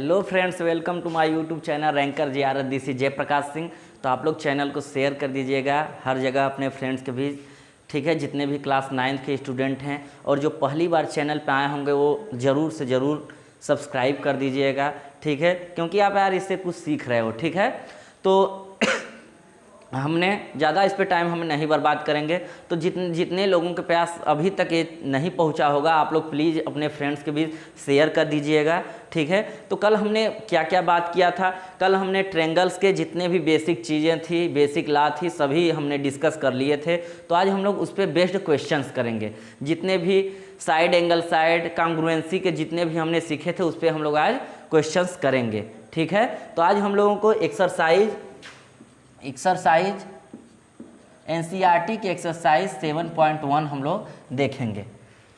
Hello friends, welcome to my YouTube channel ranker Ziyarat. This is Jayprakash Singh. तो आप लोग channel को शेयर कर दीजिएगा हर जगह अपने फ्रेंड्स के भी, ठीक है। जितने भी क्लास 9th के स्टूडेंट हैं और जो पहली बार चैनल पे आए होंगे वो ज़रूर से ज़रूर सब्सक्राइब कर दीजिएगा, ठीक है। क्योंकि आप यार इससे कुछ सीख रहे हो, ठीक है। तो हमने ज़्यादा इस पे टाइम हम नहीं बर्बाद करेंगे। तो जितने लोगों के पास अभी तक ये नहीं पहुंचा होगा, आप लोग प्लीज़ अपने फ्रेंड्स के बीच शेयर कर दीजिएगा, ठीक है। तो कल हमने क्या क्या बात किया था? कल हमने ट्रेंगल्स के जितने भी बेसिक चीज़ें थी, बेसिक लॉ थी, सभी हमने डिस्कस कर लिए थे। तो आज हम लोग उस पर बेस्ड क्वेश्चंस करेंगे। जितने भी साइड एंगल साइड कांग्रुएंसी के जितने भी हमने सीखे थे उस पर हम लोग आज क्वेश्चंस करेंगे, ठीक है। तो आज हम लोगों को एक्सरसाइज एनसीईआरटी की एक्सरसाइज 7.1 हम लोग देखेंगे,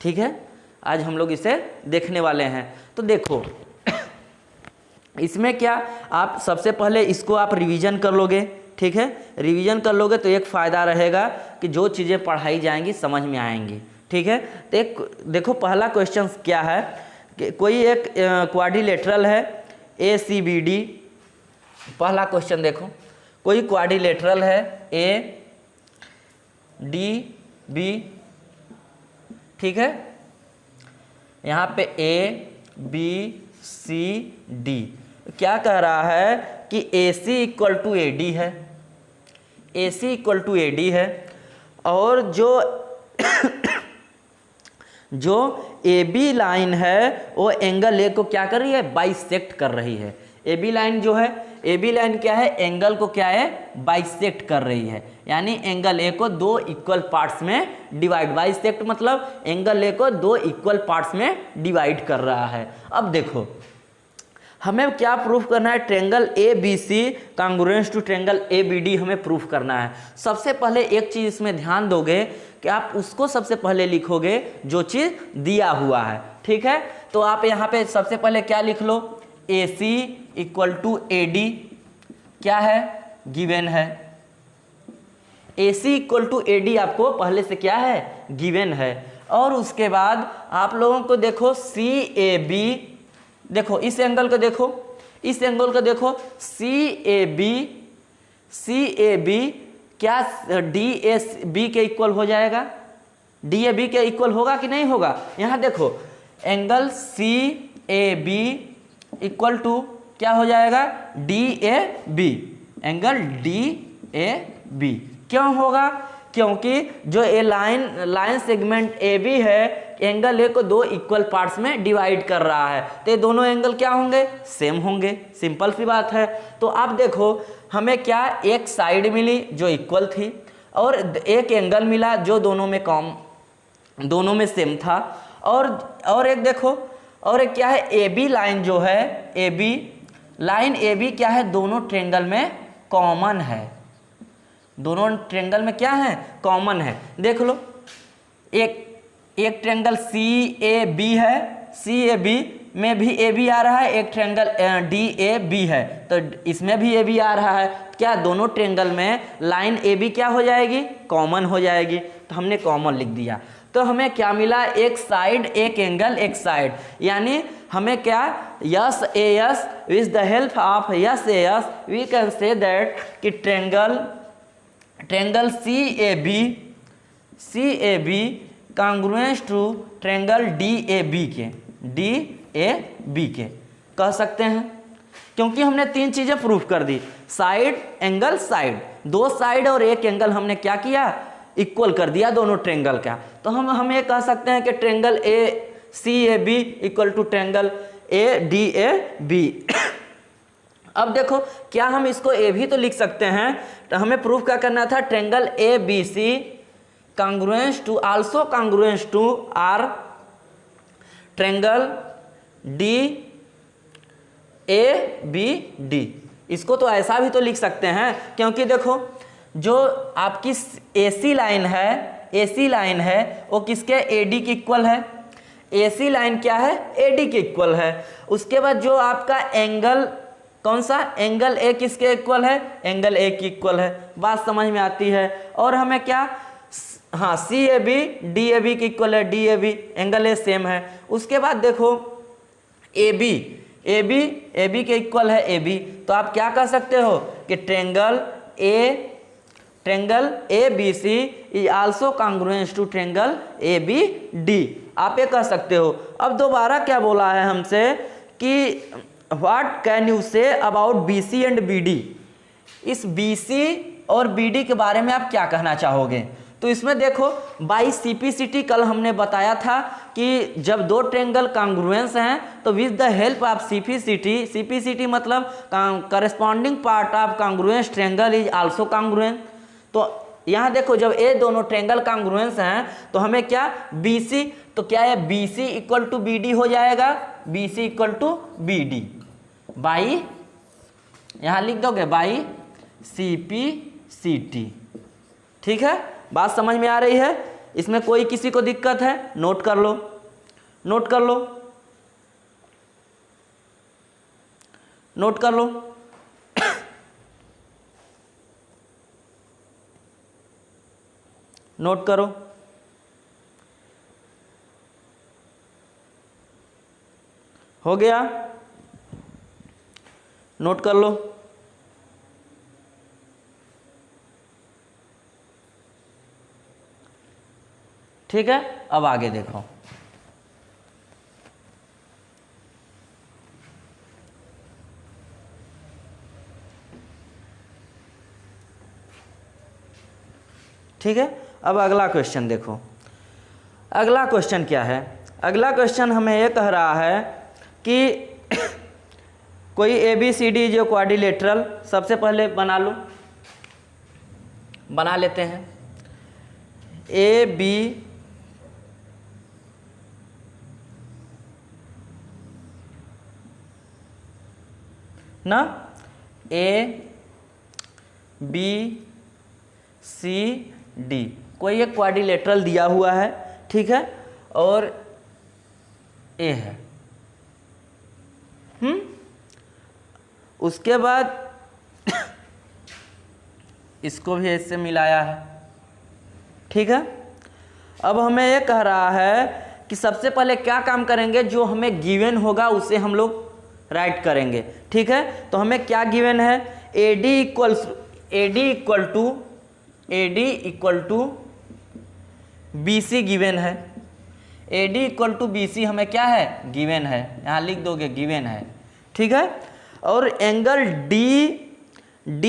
ठीक है। आज हम लोग इसे देखने वाले हैं। तो देखो इसमें क्या, आप सबसे पहले इसको आप रिवीजन कर लोगे, ठीक है। रिवीजन कर लोगे तो एक फ़ायदा रहेगा कि जो चीज़ें पढ़ाई जाएंगी समझ में आएंगी, ठीक है। तो एक देखो पहला क्वेश्चन क्या है कि कोई एक क्वाड्रिलेटरल है ACBD। पहला क्वेश्चन देखो, कोई क्वाड्रिलेटरल है ADB, ठीक है। यहाँ पे ABCD क्या कह रहा है कि AC इक्वल टू AD है, AC इक्वल टू AD है। और जो AB लाइन है वो एंगल A को क्या कर रही है, बाइसेक्ट कर रही है। AB लाइन जो है, AB लाइन क्या है, एंगल को क्या है, बाइसेक्ट कर रही है। यानी एंगल A को दो इक्वल पार्ट्स में डिवाइड, बाइसेक्ट मतलब एंगल A को दो इक्वल पार्ट्स में डिवाइड कर रहा है। अब देखो हमें क्या प्रूफ करना है, triangle ABC congruence to triangle ABD हमें प्रूफ करना है। सबसे पहले एक चीज़ इसमें ध्यान दोगे कि आप उसको सबसे पहले लिखोगे जो चीज़ दिया हुआ है, ठीक है। तो आप यहाँ पे सबसे पहले क्या लिख लो, AC इक्वल टू AD क्या है, गिवन है। AC इक्वल टू AD आपको पहले से क्या है, गिवन है। और उसके बाद आप लोगों को देखो CAB, देखो इस एंगल को देखो, इस एंगल को देखो CAB क्या DAB के इक्वल हो जाएगा, DAB के इक्वल होगा कि नहीं होगा। यहाँ देखो एंगल CAB इक्वल टू क्या हो जाएगा, DAB, एंगल DAB। क्यों होगा, क्योंकि जो ए लाइन सेगमेंट AB है एंगल A को दो इक्वल पार्ट्स में डिवाइड कर रहा है। तो ये दोनों एंगल क्या होंगे, सेम होंगे, सिंपल सी बात है। तो आप देखो हमें क्या, एक साइड मिली जो इक्वल थी और एक एंगल मिला जो दोनों में सेम था। और एक देखो, और एक क्या है, AB लाइन जो है, AB क्या है, दोनों ट्रेंगल में कॉमन है, दोनों ट्रेंगल में क्या है, कॉमन है। देख लो एक ट्रेंगल CAB है, CAB में भी AB आ रहा है, एक ट्रेंगल DAB है तो इसमें भी AB आ रहा है। क्या दोनों ट्रेंगल में लाइन AB क्या हो जाएगी, कॉमन हो जाएगी। तो हमने कॉमन लिख दिया। तो हमें क्या मिला, एक साइड एक एंगल एक साइड। यानी हमें क्या, S AS with the help of S AS we can say that कि triangle CAB congruence to triangle DAB के कह सकते हैं। क्योंकि हमने तीन चीज़ें प्रूफ कर दी, साइड एंगल साइड, दो साइड और एक एंगल हमने क्या किया, इक्वल कर दिया दोनों ट्रेंगल का। तो हम ये कह सकते हैं कि triangle CAB equal to triangle DAB। अब देखो क्या हम इसको A भी तो लिख सकते हैं। तो हमें प्रूफ क्या करना था, triangle ABC congruence to also congruence to are triangle DABD। इसको तो ऐसा भी तो लिख सकते हैं, क्योंकि देखो जो आपकी AC लाइन है वो किसके, AD के इक्वल है। AC लाइन क्या है, AD के इक्वल है। उसके बाद जो आपका एंगल कौन सा, एंगल A किसके इक्वल है, एंगल A की इक्वल है। बात समझ में आती है। और हमें क्या, हाँ CAB DAB की इक्वल है, DAB एंगल A सेम है। उसके बाद देखो AB ए बी के इक्वल है ए बी, तो आप क्या कह सकते हो कि triangle A B C is also congruence to triangle A B D, आप ये कह सकते हो। अब दोबारा क्या बोला है हमसे कि what can you say about B C and B D, इस बी सी और बी डी के बारे में आप क्या कहना चाहोगे। तो इसमें देखो बाई सीपीसीटी कल हमने बताया था कि जब दो ट्रेंगल कांग्रुएंस हैं तो with the help of CPCT मतलब corresponding part of congruence triangle is also congruence. तो यहाँ देखो जब ये दोनों ट्रेंगल कांग्रुएंस हैं तो हमें क्या BC, तो क्या है BC इक्वल टू BD हो जाएगा, BC equal to BD by, यहाँ लिख दोगे बाई CPCT। ठीक है, बात समझ में आ रही है। इसमें कोई किसी को दिक्कत है नोट कर लो, नोट कर लो, नोट कर लो। नोट करो। हो गया, नोट कर लो। ठीक है, अब आगे देखो। ठीक है, अब अगला क्वेश्चन देखो। अगला क्वेश्चन क्या है, अगला क्वेश्चन हमें ये कह रहा है कि कोई ABCD जो क्वाड्रिलेटरल, सबसे पहले बना लो, बना लेते हैं। AB ना ABCD कोई एक क्वाड्रिलेटरल दिया हुआ है, ठीक है, और ए है। उसके बाद इसको भी इससे मिलाया है। ठीक है, अब हमें ये कह रहा है कि सबसे पहले क्या काम करेंगे, जो हमें गिवन होगा उसे हम लोग राइट करेंगे। ठीक है, तो हमें क्या गिवन है, AD equal to BC given है। AD इक्वल टू BC हमें क्या है, गिवन है, यहाँ लिख दोगे गिवन है। ठीक है, और angle DAB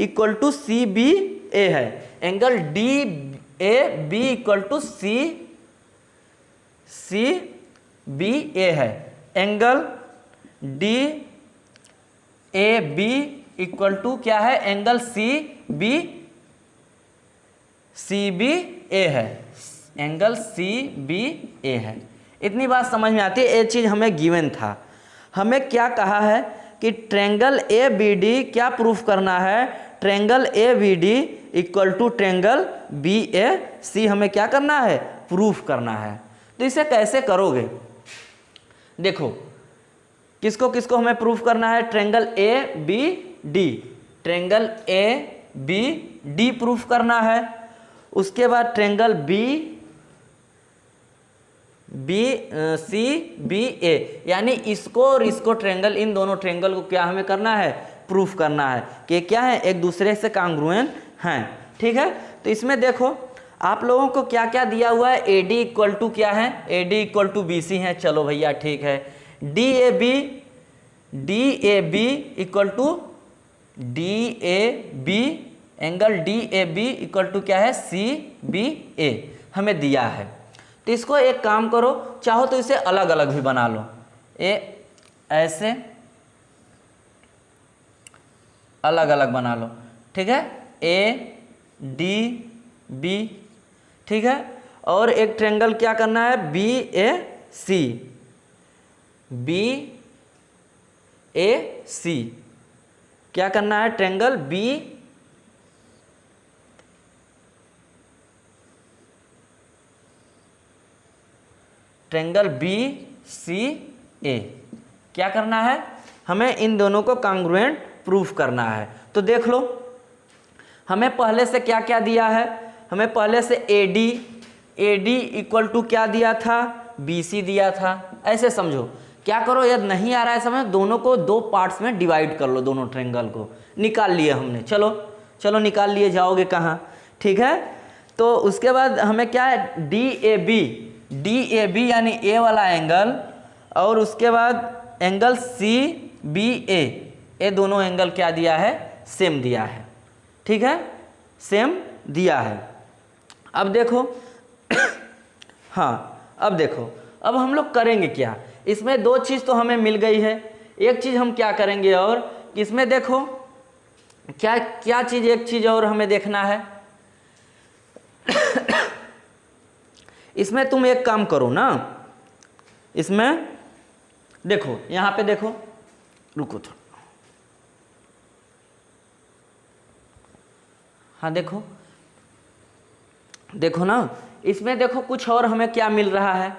equal to CBA है। Angle DAB equal to CBA है। एंगल DAB इक्वल टू क्या है, एंगल CBA है, एंगल CBA है। इतनी बात समझ में आती है, ये चीज़ हमें गिवन था। हमें क्या कहा है कि ट्रेंगल ABD क्या प्रूफ करना है, triangle ABD equal to triangle BAC हमें क्या करना है, प्रूफ करना है। तो इसे कैसे करोगे, देखो किसको किसको हमें प्रूफ करना है, triangle ABD, triangle ABD proof करना है। उसके बाद ट्रेंगल CBA, यानी इसको और इसको ट्रेंगल, इन दोनों ट्रेंगल को क्या हमें करना है, प्रूफ करना है कि क्या है, एक दूसरे से कांग्रुएंट हैं। ठीक है, तो इसमें देखो आप लोगों को क्या क्या दिया हुआ है, AD इक्वल टू क्या है, AD इक्वल टू BC है। चलो भैया ठीक है, DAB equal to DAB, angle DAB equal to क्या है, CBA हमें दिया है। तो इसको एक काम करो, चाहो तो इसे अलग अलग भी बना लो, ऐसे अलग अलग बना लो। ठीक है, ADB, ठीक है, और एक ट्रेंगल क्या करना है, BAC क्या करना है, ट्रेंगल BCA क्या करना है, हमें इन दोनों को कांग्रुएंट प्रूफ करना है। तो देख लो हमें पहले से क्या क्या दिया है, हमें पहले से AD इक्वल टू क्या दिया था, BC दिया था। ऐसे समझो क्या करो, यदि नहीं आ रहा है समझ, दोनों को दो पार्ट्स में डिवाइड कर लो, दोनों ट्रायंगल को निकाल लिए हमने। चलो चलो निकाल लिए, जाओगे कहाँ, ठीक है। तो उसके बाद हमें क्या है, डी ए बी यानी ए वाला एंगल, और उसके बाद एंगल सी बी ए, ये दोनों एंगल क्या दिया है, सेम दिया है, ठीक है, सेम दिया है। अब देखो हाँ अब देखो, अब हम लोग करेंगे क्या, इसमें दो चीज़ तो हमें मिल गई है, एक चीज़ हम क्या करेंगे और इसमें देखो क्या क्या चीज़, एक चीज़ और हमें देखना है। इसमें तुम एक काम करो ना, इसमें देखो, यहाँ पे देखो, रुको थोड़ा, हाँ देखो, देखो ना, इसमें देखो कुछ और हमें क्या मिल रहा है,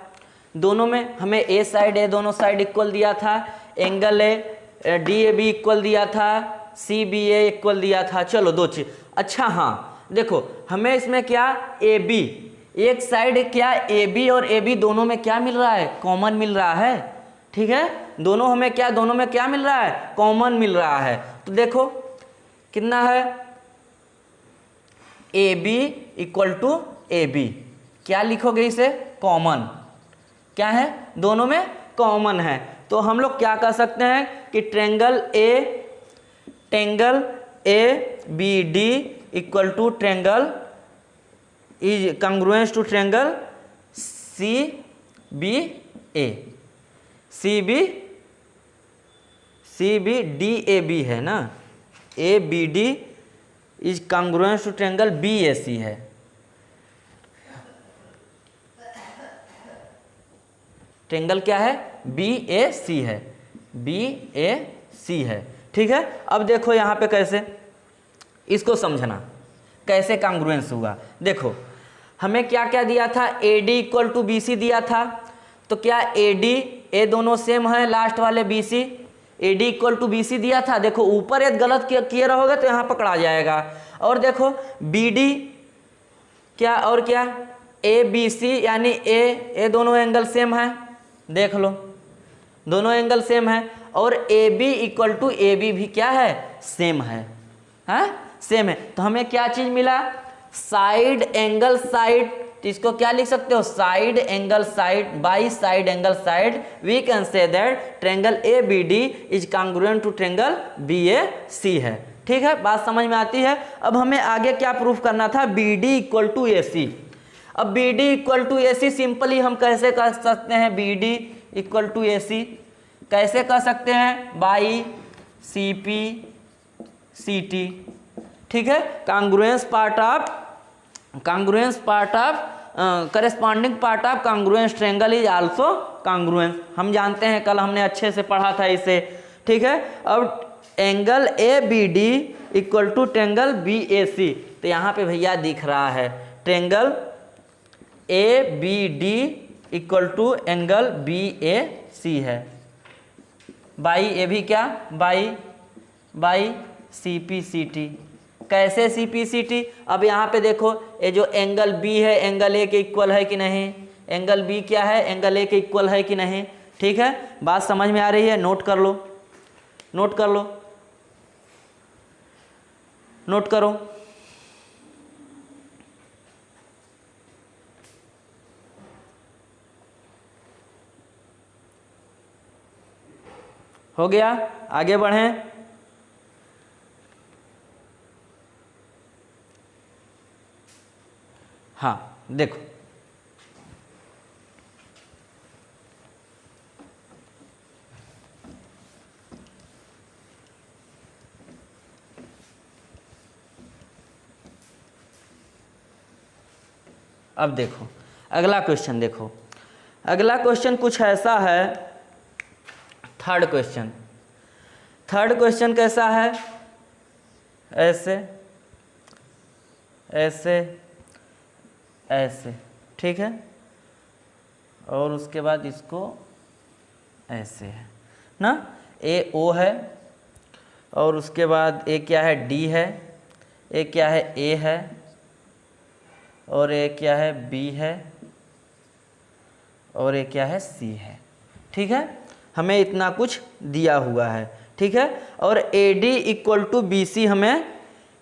दोनों में हमें ए साइड ए दोनों साइड इक्वल दिया था, angle A D A B equal दिया था, सी बी ए इक्वल दिया था। चलो दो चीज, अच्छा हाँ देखो, हमें इसमें क्या ए बी, एक साइड क्या ए बी और ए बी दोनों में क्या मिल रहा है, कॉमन मिल रहा है, ठीक है, दोनों हमें क्या, दोनों में क्या मिल रहा है, कॉमन मिल रहा है। तो देखो कितना है, A B equal to A B, क्या लिखोगे इसे, कॉमन, क्या है, दोनों में कॉमन है। तो हम लोग क्या कर सकते हैं कि triangle A B D equal to triangle is congruence to triangle C B A, C B D A B है ना, A B D is congruence to triangle B A C है। ट्रायंगल क्या है, बी ए सी है, B A C है, ठीक है। अब देखो यहाँ पे कैसे, इसको समझना कैसे कांग्रुएंस हुआ। देखो हमें क्या क्या दिया था, A D equal to B C दिया था, तो क्या ए डी ए दोनों सेम है, लास्ट वाले B C, A D equal to B C दिया था। देखो ऊपर यदि गलत किए रहोगे तो यहाँ पकड़ा जाएगा। और देखो बी डी क्या और क्या, ए बी सी यानी ए दोनों एंगल सेम है, देख लो दोनों एंगल सेम है। और A B equal to A B भी क्या है, सेम है, हाँ सेम है। तो हमें क्या चीज़ मिला, साइड एंगल साइड, तो इसको क्या लिख सकते हो, side angle side by side angle side, we can say that triangle A B D is congruent to triangle B A C है, ठीक है, बात समझ में आती है। अब हमें आगे क्या प्रूफ करना था, B D equal to A C. अब B D equal to A C simply हम कैसे कर सकते हैं, B D equal to A C कैसे कर सकते हैं, by C P C T, ठीक है। Congruence part of corresponding part of congruence triangle is also congruence, हम जानते हैं, कल हमने अच्छे से पढ़ा था इसे, ठीक है। अब angle A B D equal to triangle B A C, तो यहाँ पे भैया दिख रहा है triangle A B D equal to angle B A C है, बाई ए भी क्या, by C P C T. कैसे सी पी सी टी, अब यहाँ पे देखो ये जो एंगल बी है एंगल ए के इक्वल है कि नहीं, एंगल बी क्या है, एंगल ए के इक्वल है कि नहीं, ठीक है, बात समझ में आ रही है, नोट कर लो, नोट कर लो, नोट करो। हो गया, आगे बढ़ें। हाँ देखो अब देखो अगला क्वेश्चन, देखो अगला क्वेश्चन कुछ ऐसा है, थर्ड क्वेश्चन कैसा है, ऐसे ऐसे ऐसे, ठीक है, और उसके बाद इसको ऐसे है ना, ए ओ है, और उसके बाद ए क्या है, डी है, ए क्या है, ए है, और ए क्या है, बी है, और ए क्या है, सी है, ठीक है। हमें इतना कुछ दिया हुआ है, ठीक है। और AD इक्वल टू BC, हमें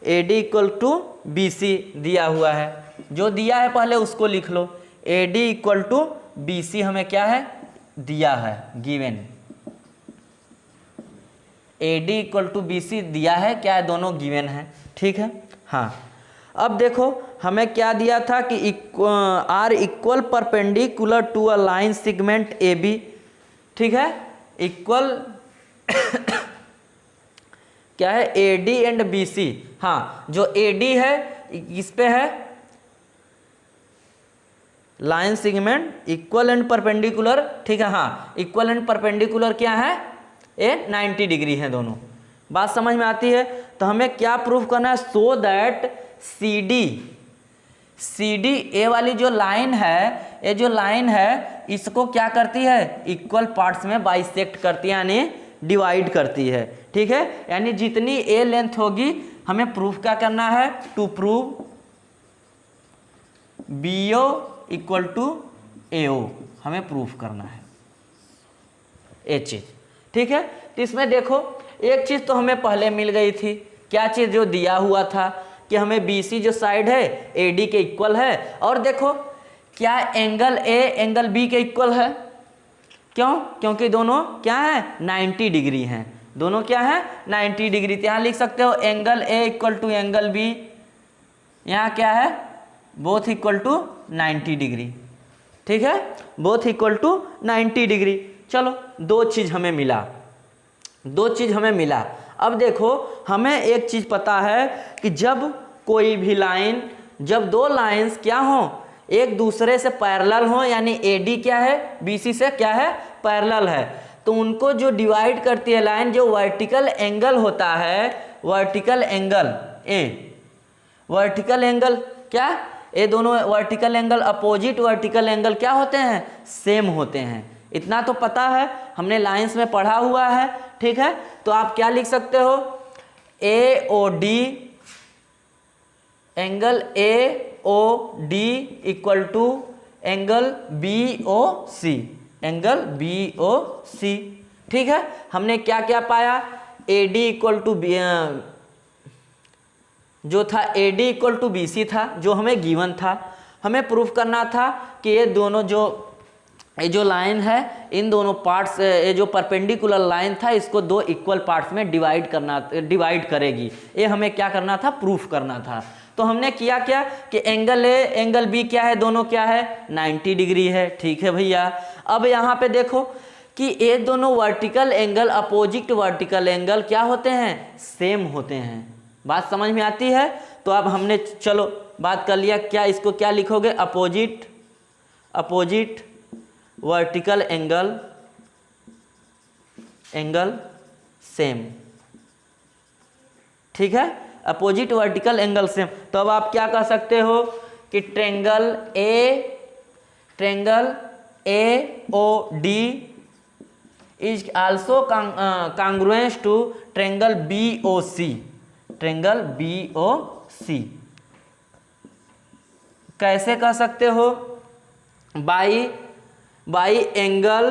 AD इक्वल टू BC दिया हुआ है। जो दिया है पहले उसको लिख लो। AD इक्वल टू BC हमें क्या है, दिया है, given. AD equal to BC दिया है, क्या है, दोनों गिवन है, ठीक है। हाँ, अब देखो हमें क्या दिया था कि are equal perpendicular to a line segment AB, ठीक है, इक्वल क्या है, AD एंड BC। हाँ, जो AD है इस पे है line segment equal and perpendicular, ठीक है। हाँ, इक्वल एंड परपेंडिकुलर क्या है, ये 90 डिग्री है दोनों। बात समझ में आती है। तो हमें क्या प्रूफ करना है, सो दैट CD ए वाली जो लाइन है, ये जो लाइन है इसको क्या करती है, इक्वल पार्ट्स में बाइसेक्ट करती है, यानी डिवाइड करती है, ठीक है। यानी जितनी ए लेंथ होगी हमें प्रूफ क्या करना है, to prove BO equal to AO, हमें प्रूफ करना है ये चीज, ठीक है। तो इसमें देखो एक चीज तो हमें पहले मिल गई थी, क्या चीज, जो दिया हुआ था कि हमें BC जो साइड है AD के इक्वल है। और देखो क्या एंगल A एंगल B के इक्वल है, क्यों, क्योंकि दोनों क्या है, 90 डिग्री हैं, दोनों क्या है, 90 डिग्री। तो यहाँ लिख सकते हो angle A equal to angle B, यहाँ क्या है, बोथ इक्वल टू 90 डिग्री, ठीक है, बोथ इक्वल टू 90 डिग्री। चलो दो चीज हमें मिला, दो चीज हमें मिला। अब देखो हमें एक चीज पता है कि जब कोई भी लाइन, जब दो लाइंस क्या हो, एक दूसरे से पैरेलल हो, यानी AD क्या है, BC से क्या है, पैरेलल है, तो उनको जो डिवाइड करती है लाइन, जो वर्टिकल एंगल होता है, vertical angle A, vertical angle क्या, ये दोनों vertical angle, opposite vertical angle क्या होते हैं, सेम होते हैं। इतना तो पता है, हमने लाइंस में पढ़ा हुआ है, ठीक है। तो आप क्या लिख सकते हो, AOD angle AOD equal to angle BOC, angle BOC, ठीक है। हमने क्या क्या पाया, AD इक्वल टू जो था AD इक्वल टू BC था, जो हमें गिवन था। हमें प्रूफ करना था कि ये दोनों जो लाइन है, इन दोनों पार्ट्स, ये जो परपेंडिकुलर लाइन था इसको दो इक्वल पार्ट्स में डिवाइड करेगी, ये हमें क्या करना था, प्रूफ करना था। तो हमने किया क्या कि एंगल A एंगल B क्या है, दोनों क्या है, 90 डिग्री है, ठीक है भैया। अब यहाँ पे देखो कि ये दोनों vertical angle, opposite vertical angle क्या होते हैं, सेम होते हैं। बात समझ में आती है। तो अब हमने चलो बात कर लिया, क्या इसको क्या लिखोगे, अपोजिट वर्टिकल एंगल सेम, ठीक है, अपोजिट वर्टिकल एंगल सेम। तो अब आप क्या कह सकते हो कि triangle AOD is also congruence to triangle BOC, triangle BOC। कैसे कह सकते हो, बाई एंगल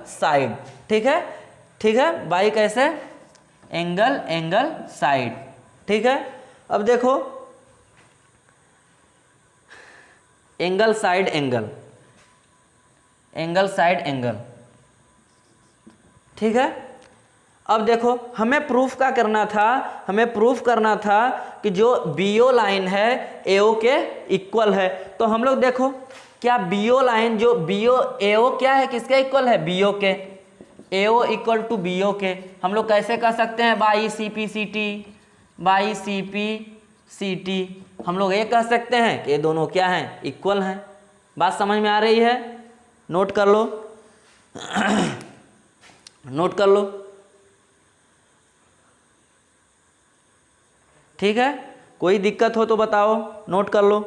साइड, ठीक है, बाई कैसे, एंगल साइड, ठीक है। अब देखो एंगल साइड एंगल, ठीक है। अब देखो हमें प्रूफ क्या करना था, हमें प्रूफ करना था कि जो BO लाइन है AO के इक्वल है। तो हम लोग देखो क्या BO लाइन, जो AO क्या है, किसके इक्वल है, BO के, AO इक्वल टू BO के। हम लोग कैसे कर सकते हैं, बाई CP CT, हम लोग ये कह सकते हैं कि ये दोनों क्या हैं, इक्वल हैं। बात समझ में आ रही है, नोट कर लो नोट कर लो, ठीक है। कोई दिक्कत हो तो बताओ, नोट कर लो।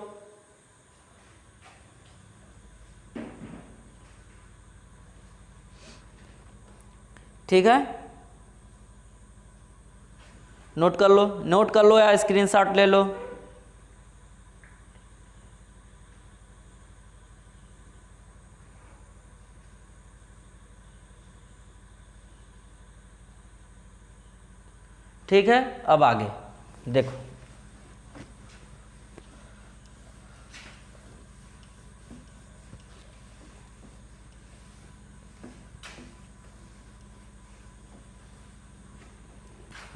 ठीक है, नोट कर लो या स्क्रीनशॉट ले लो। ठीक है, अब आगे देखो,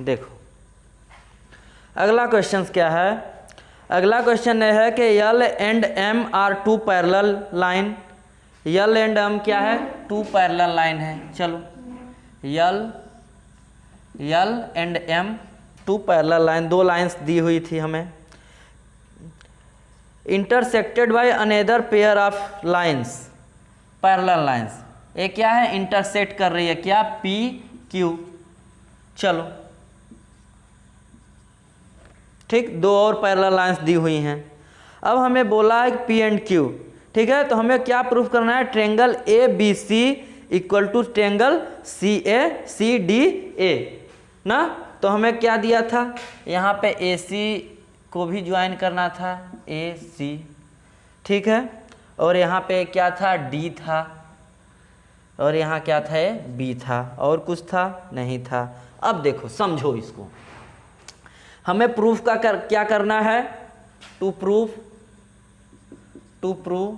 देखो अगला क्वेश्चन क्या है। अगला क्वेश्चन यह है कि L and M are two parallel line. L and M क्या है, टू पैरेलल लाइन है। चलो L and M two parallel line, दो लाइंस दी हुई थी हमें। Intersected by another pair of lines, parallel lines. ये क्या है, इंटरसेक्ट कर रही है, क्या, पी क्यू। चलो ठीक, दो और पैरेलल लाइंस दी हुई हैं। अब हमें बोला है पी एंड क्यू, ठीक है। तो हमें क्या प्रूफ करना है, triangle A B C equal to triangle C A C D A ना। तो हमें क्या दिया था, यहाँ पे ए सी को भी ज्वाइन करना था, ए सी, ठीक है। और यहाँ पे क्या था, डी था, और यहाँ क्या था, बी था, और कुछ था नहीं था। अब देखो समझो इसको, हमें प्रूफ का क्या करना है, टू प्रूव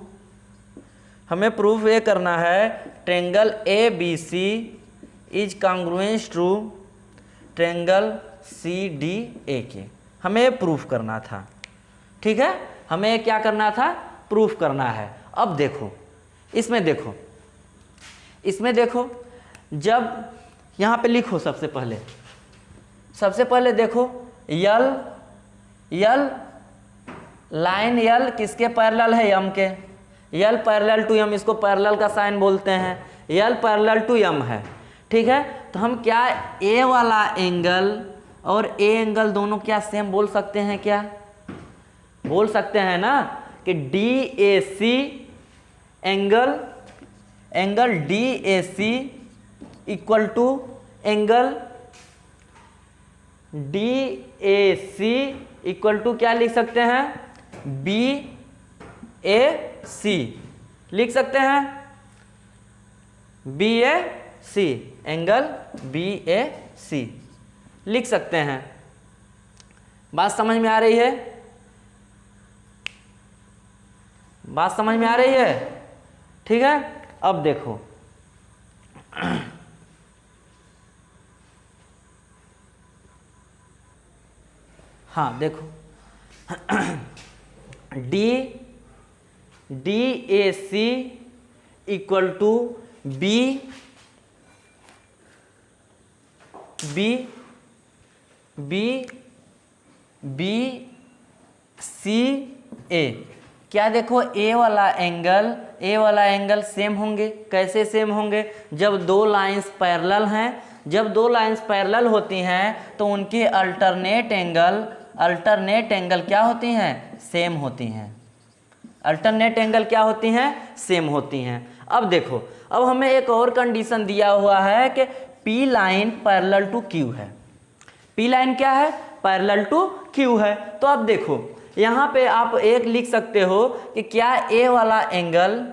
हमें प्रूफ ये करना है triangle A B C is congruence to triangle C D A के, हमें ये प्रूफ करना था, ठीक है। हमें क्या करना था, प्रूफ करना है। अब देखो इसमें देखो जब यहाँ पे लिखो, सबसे पहले देखो यल लाइन, यल किसके पैरेलल है, यम के। यल पैरेलल टू यम, इसको पैरेलल का साइन बोलते हैं। यल पैरेलल टू यम है, ठीक है। तो हम क्या, ए वाला एंगल और ए एंगल दोनों क्या सेम बोल सकते हैं, क्या बोल सकते हैं ना, कि D A C angle D A C equal to angle D A C equal to क्या लिख सकते हैं, बी ए सी लिख सकते हैं, B A C, angle B A सी लिख सकते हैं। बात समझ में आ रही है, बात समझ में आ रही है, ठीक है। अब देखो हाँ देखो D A C equal to B C A. क्या देखो, ए वाला एंगल सेम होंगे। कैसे सेम होंगे, जब दो लाइंस पैरेलल हैं। जब दो लाइंस पैरेलल होती हैं तो उनकी अल्टरनेट एंगल क्या होती हैं, सेम होती हैं। अल्टरनेट एंगल क्या होती हैं, सेम होती हैं। अब देखो, अब हमें एक और कंडीशन दिया हुआ है कि P line parallel to Q है। पी लाइन क्या है, पैरेलल टू क्यू है। तो अब देखो यहाँ पे आप एक लिख सकते हो कि क्या ए वाला एंगल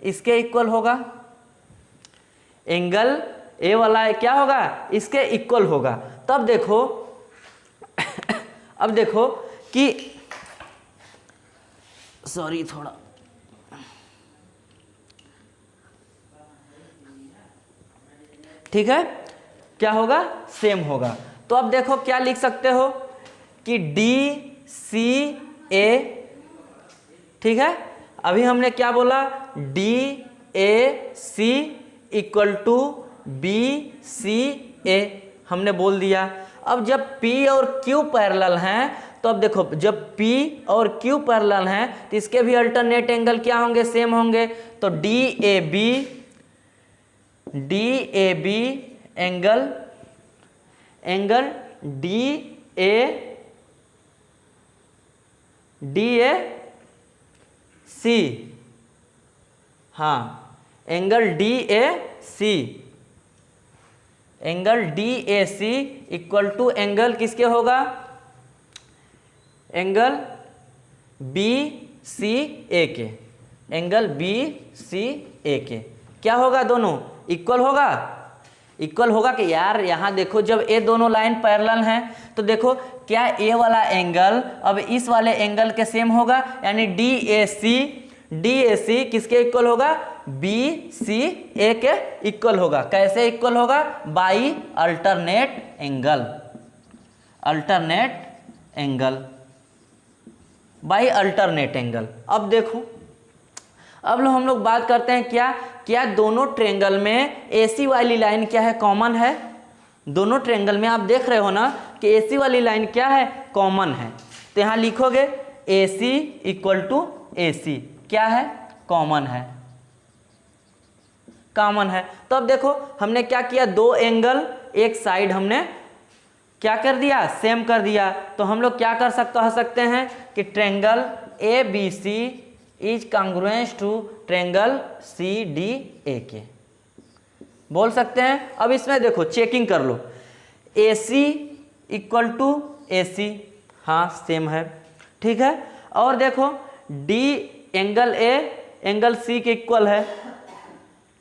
इसके इक्वल होगा, एंगल ए वाला क्या होगा, इसके इक्वल होगा। तब देखो अब देखो कि सॉरी थोड़ा ठीक है, क्या होगा, सेम होगा। तो अब देखो क्या लिख सकते हो कि डी सी ए, ठीक है। अभी हमने क्या बोला, D A C equal to B C A हमने बोल दिया। अब जब P और Q पैरेलल हैं तो अब देखो, जब P और Q पैरेलल हैं तो इसके भी अल्टरनेट एंगल क्या होंगे, सेम होंगे। तो D A B angle D A C, हाँ angle D A C equal to angle किसके होगा, एंगल बी सी ए के, एंगल बी सी ए के क्या होगा, दोनों इक्वल होगा। इक्वल होगा कि यार यहाँ देखो जब ये दोनों लाइन पैरेलल हैं तो देखो क्या ए वाला एंगल अब इस वाले एंगल के सेम होगा, यानी डी ए सी किसके इक्वल होगा, बी सी ए के इक्वल होगा। कैसे इक्वल होगा, by alternate angle, by alternate angle. अब देखो अब हम लोग बात करते हैं क्या दोनों ट्रेंगल में एसी वाली लाइन क्या है, कॉमन है। दोनों ट्रेंगल में आप देख रहे हो ना कि एसी वाली लाइन क्या है, कॉमन है। तो यहाँ लिखोगे AC इक्वल टू AC, क्या है, कॉमन है। तो अब देखो हमने क्या किया, दो एंगल एक साइड हमने क्या कर दिया, सेम कर दिया। तो हम लोग क्या कह सकते हैं कि triangle ABC is congruence to triangle CDA के, बोल सकते हैं। अब इसमें देखो चेकिंग कर लो, AC इक्वल टू AC, हाँ सेम है, ठीक है। और देखो D angle A angle C के इक्वल है,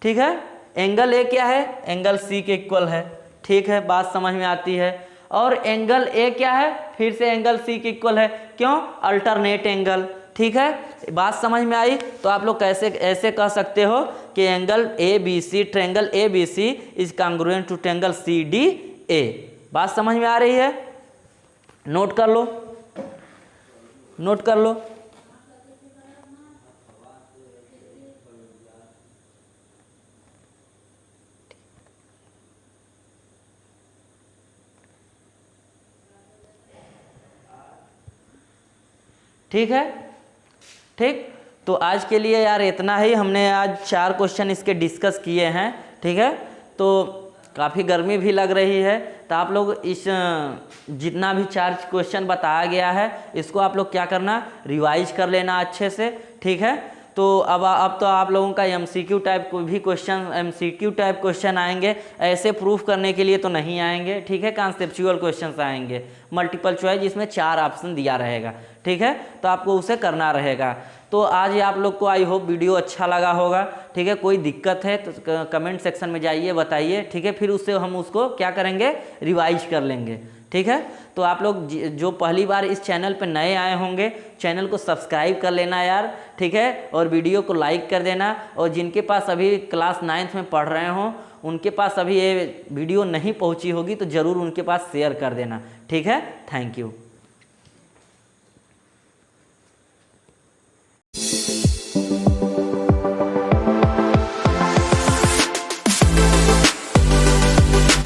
ठीक है। एंगल A क्या है, एंगल C के इक्वल है, ठीक है, बात समझ में आती है। और एंगल A क्या है, फिर से एंगल C के इक्वल है, क्यों, अल्टरनेट एंगल, ठीक है। बात समझ में आई। तो आप लोग कैसे ऐसे कह सकते हो कि angle ABC, triangle ABC is congruent to triangle CDA। बात समझ में आ रही है, नोट कर लो। ठीक है, ठीक। तो आज के लिए यार इतना ही, हमने आज 4 क्वेश्चन इसके डिस्कस किए हैं, ठीक है। तो काफ़ी गर्मी भी लग रही है, तो आप लोग इस जितना भी 4 क्वेश्चन बताया गया है इसको आप लोग क्या करना, रिवाइज कर लेना अच्छे से, ठीक है। तो अब तो आप लोगों का MCQ टाइप भी क्वेश्चन आएंगे, ऐसे प्रूफ करने के लिए तो नहीं आएंगे, ठीक है। कॉन्सेप्चुअल क्वेश्चंस आएंगे, मल्टीपल चॉइस जिसमें 4 ऑप्शन दिया रहेगा, ठीक है। तो आपको उसे करना रहेगा। तो आज आप लोग को आई होप वीडियो अच्छा लगा होगा, ठीक है। कोई दिक्कत है तो कमेंट सेक्शन में जाइए, बताइए, ठीक है। फिर उससे हम उसको क्या करेंगे, रिवाइज कर लेंगे, ठीक है। तो आप लोग जो पहली बार इस चैनल पर नए आए होंगे, चैनल को सब्सक्राइब कर लेना यार, ठीक है। और वीडियो को लाइक कर देना। और जिनके पास अभी क्लास 9th में पढ़ रहे हों, उनके पास अभी ये वीडियो नहीं पहुंची होगी तो ज़रूर उनके पास शेयर कर देना, ठीक है। Thank you.